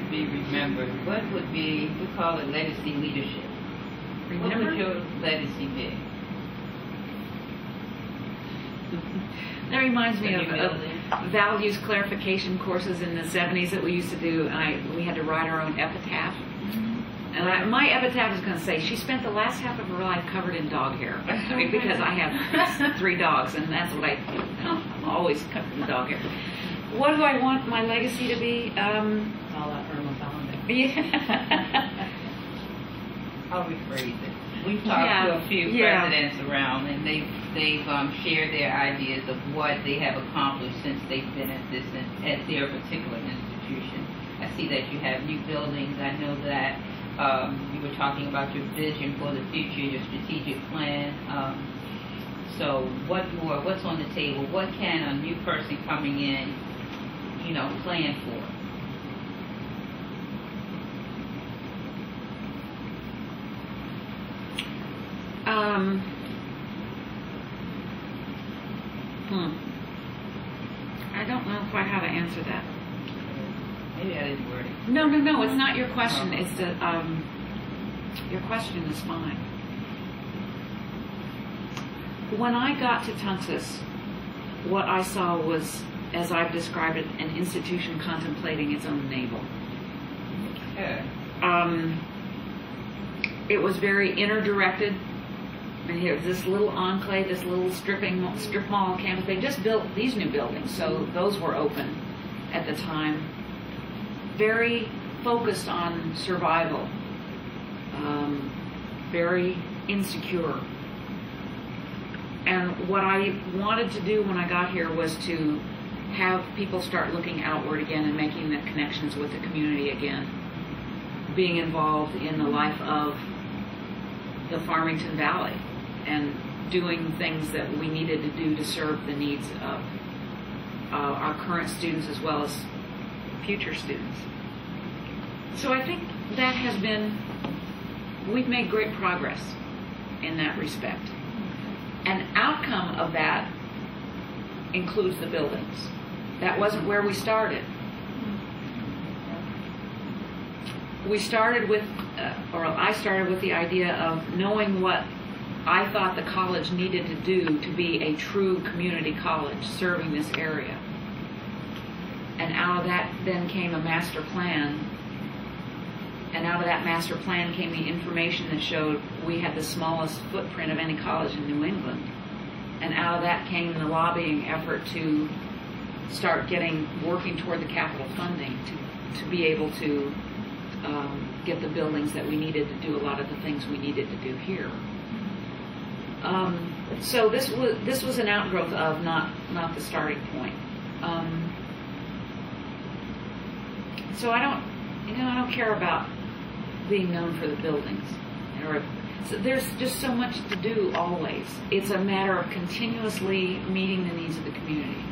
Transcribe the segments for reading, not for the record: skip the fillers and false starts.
to be remembered, what would be, we call it legacy leadership. What would your legacy be? That reminds me of values clarification courses in the 70s that we used to do. We had to write our own epitaph. And my epitaph is going to say, she spent the last half of her life covered in dog hair. I mean, because I have 3 dogs, and that's what I'm always covered in dog hair. What do I want my legacy to be? All that Irma Bonder. Yeah. I'll rephrase it. We've talked to a few presidents around, and they've shared their ideas of what they have accomplished since they've been at their particular institution. I see that you have new buildings. I know that you were talking about your vision for the future, your strategic plan. So what more? What's on the table? What can a new person coming in, plan for? I don't know quite how to answer that. Maybe I didn't word it. No, it's not your question. It's the, your question is fine. When I got to Tunxus, what I saw was, as I've described it, an institution contemplating its own navel. Okay. It was very inner-directed. And here's this little enclave, this little strip mall campus. They just built these new buildings, so those were open at the time. Very focused on survival, very insecure. And what I wanted to do when I got here was to have people start looking outward again and making the connections with the community again, being involved in the life of the Farmington Valley and doing things that we needed to do to serve the needs of our current students as well as future students. So I think that has been, we've made great progress in that respect. An outcome of that includes the buildings. That wasn't where we started. We started with, or I started with the idea of knowing what I thought the college needed to do to be a true community college serving this area. And out of that then came a master plan. And out of that master plan came the information that showed we had the smallest footprint of any college in New England. And out of that came the lobbying effort to start working toward the capital funding to be able to get the buildings that we needed to do a lot of the things we needed to do here. So this was an outgrowth of, not the starting point. So I don't care about being known for the buildings. So there's just so much to do always. It's a matter of continuously meeting the needs of the community.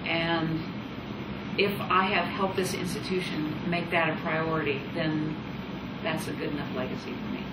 And if I have helped this institution make that a priority, then that's a good enough legacy for me.